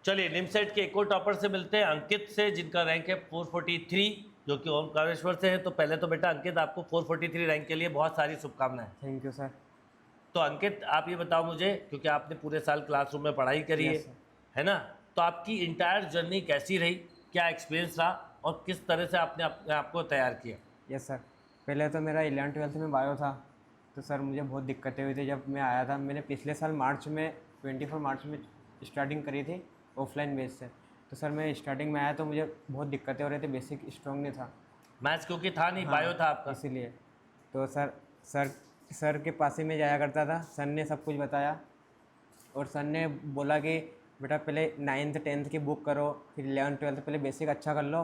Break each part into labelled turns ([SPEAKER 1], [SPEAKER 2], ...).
[SPEAKER 1] चलिए निमसेट के एक और टॉपर से मिलते हैं, अंकित से, जिनका रैंक है 443, जो कि ओमकारेश्वर से है। तो पहले तो बेटा अंकित, आपको 443 रैंक के लिए बहुत सारी शुभकामनाएं।
[SPEAKER 2] Thank you sir.
[SPEAKER 1] तो अंकित आप ये बताओ मुझे, क्योंकि आपने पूरे साल क्लासरूम में पढ़ाई करी
[SPEAKER 2] Yes,
[SPEAKER 1] है ना, तो आपकी इंटायर जर्नी कैसी रही, क्या एक्सपीरियंस रहा और किस तरह से आपने अपने आप को तैयार किया?
[SPEAKER 2] Yes sir. पहले तो मेरा 11th-12th में बायो था, तो सर मुझे बहुत दिक्कतें हुई थी जब मैं आया था। मैंने पिछले साल मार्च में 24 मार्च में स्टार्टिंग करी थी ऑफलाइन बेस से। तो सर मैं स्टार्टिंग में आया तो मुझे बहुत दिक्कतें हो रही थी, बेसिक स्ट्रॉन्ग नहीं था।
[SPEAKER 1] मैथ्स क्योंकि था नहीं, बायो था आपका।
[SPEAKER 2] इसीलिए तो सर के पास ही में जाया करता था। सर ने सब कुछ बताया और सर ने बोला कि बेटा पहले 9th-10th की बुक करो, फिर 11th-12th पहले बेसिक अच्छा कर लो,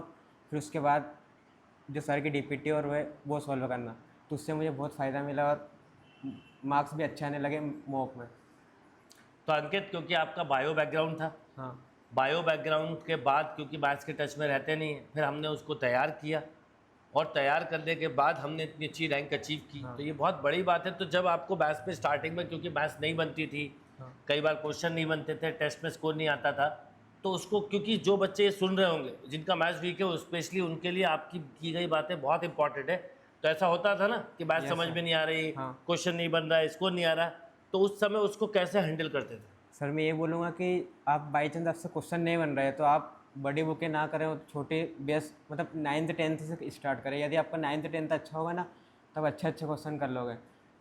[SPEAKER 2] फिर उसके बाद जो सर की डीपीटी और वो सॉल्व करना। तो उससे मुझे बहुत फ़ायदा मिला और मार्क्स भी अच्छे आने लगे मॉक में।
[SPEAKER 1] तो अंकित, क्योंकि आपका बायो बैकग्राउंड था,
[SPEAKER 2] हाँ
[SPEAKER 1] बायो बैकग्राउंड के बाद क्योंकि मैथ्स के टच में रहते नहीं हैं, फिर हमने उसको तैयार किया और तैयार करने के बाद हमने इतनी अच्छी रैंक अचीव की।
[SPEAKER 2] हाँ।
[SPEAKER 1] तो ये बहुत बड़ी बात है। तो जब आपको मैथ्स में स्टार्टिंग में, क्योंकि मैथ्स नहीं बनती थी,
[SPEAKER 2] हाँ।
[SPEAKER 1] कई बार क्वेश्चन नहीं बनते थे, टेस्ट में स्कोर नहीं आता था, तो उसको, क्योंकि जो बच्चे ये सुन रहे होंगे जिनका मैथ्स वीक है, स्पेशली उनके लिए आपकी की गई बातें बहुत इंपॉर्टेंट है। तो ऐसा होता था ना कि मैथ्स समझ में नहीं आ रही, क्वेश्चन नहीं बन रहा है, स्कोर नहीं आ रहा, तो उस समय उसको कैसे हैंडल करते थे?
[SPEAKER 2] सर मैं ये बोलूँगा कि आप बाई चांस आपसे क्वेश्चन नहीं बन रहे तो आप बड़ी बुकें ना करें और छोटे बेस मतलब 9th-10th से स्टार्ट करें। यदि आपका 9th-10th अच्छा होगा ना, तब अच्छे क्वेश्चन कर लोगे।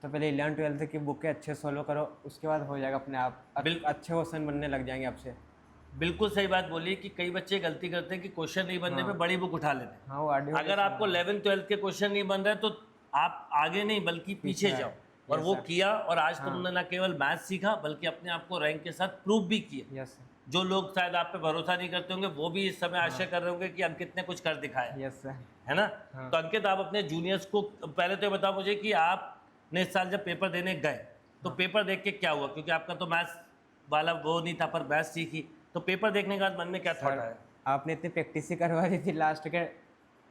[SPEAKER 2] तो पहले 11th-12th की बुकें अच्छे सॉल्व करो, उसके बाद हो जाएगा अपने आप अच्छे क्वेश्चन बनने लग जाएंगे आपसे।
[SPEAKER 1] बिल्कुल सही बात बोली कि कई बच्चे गलती करते हैं कि क्वेश्चन नहीं बनने पे बड़ी बुक उठा लेते हैं।
[SPEAKER 2] हाँ, वो ऑडियो
[SPEAKER 1] अगर आपको 11th-12th के क्वेश्चन नहीं बन रहे तो आप आगे नहीं बल्कि पीछे जाओ, और वो किया, और आज तुमने न केवल मैथ सीखा बल्कि अपने आप को रैंक के साथ प्रूव भी किया।
[SPEAKER 2] Yes sir.
[SPEAKER 1] जो लोग शायद आप पे भरोसा नहीं करते होंगे वो भी इस समय आशा कर रहे होंगे कि अंकित ने कुछ कर दिखाया।
[SPEAKER 2] Yes sir.
[SPEAKER 1] है ना? तो अंकित, आप अपने जूनियर्स को पहले तो ये बताओ मुझे कि आपने इस साल जब पेपर देने गए तो पेपर देख के क्या हुआ, क्योंकि आपका तो मैथ्स वाला वो नहीं था पर मैथ्स सीखी, तो पेपर देखने के बाद मन में क्या थॉट आया?
[SPEAKER 2] आपने इतनी प्रैक्टिस ही करवा दी थी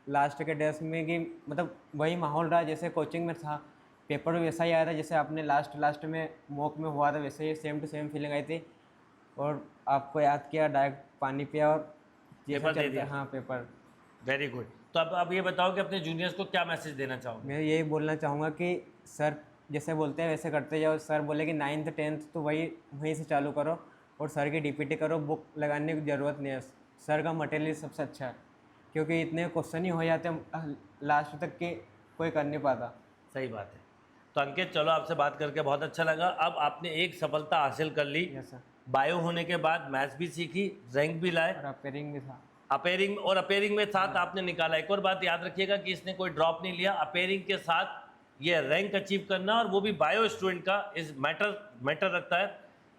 [SPEAKER 2] लास्ट के डेज में कि मतलब वही माहौल रहा जैसे कोचिंग में था। पेपर भी वैसा ही आया था जैसे आपने लास्ट में मॉक में हुआ था, वैसे ही सेम टू सेम फीलिंग आई थी। और आपको याद किया, डायरेक्ट पानी पिया और
[SPEAKER 1] पेपर दे दिया।
[SPEAKER 2] हाँ पेपर।
[SPEAKER 1] Very good. तो अब ये बताओ कि अपने जूनियर्स को क्या मैसेज देना चाहोगे?
[SPEAKER 2] मैं यही बोलना चाहूँगा कि सर जैसे बोलते हैं वैसे करते जाओ। सर बोले कि 9th-10th तो वहीं से चालू करो और सर की डीपीटी करो, बुक लगाने की ज़रूरत नहीं है। सर का मटेरियल सबसे अच्छा है, क्योंकि इतने क्वेश्चन ही हो जाते हैं लास्ट तक कि कोई कर नहीं पाता।
[SPEAKER 1] सही बात है। तो अंकित, चलो आपसे बात करके बहुत अच्छा लगा। अब आपने एक सफलता हासिल कर ली।
[SPEAKER 2] Yes sir.
[SPEAKER 1] बायो होने के बाद मैथ्स भी सीखी, रैंक भी लाए,
[SPEAKER 2] और अपेयरिंग भी था।
[SPEAKER 1] अपेयरिंग में साथ आपने निकाला। एक और बात याद रखिएगा कि इसने कोई ड्रॉप नहीं लिया, अपेयरिंग के साथ ये रैंक अचीव करना, और वो भी बायो स्टूडेंट का इस मैटर रखता है।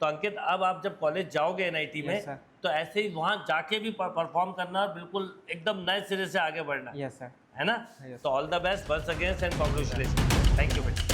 [SPEAKER 1] तो अंकित, अब आप जब कॉलेज जाओगे एनआईटी में, तो ऐसे ही वहाँ जाके भी परफॉर्म करना, बिल्कुल एकदम नए सिरे से आगे बढ़ना।
[SPEAKER 2] Yes sir.
[SPEAKER 1] है ना? तो all the best once again and congratulation. Thank you बेटा।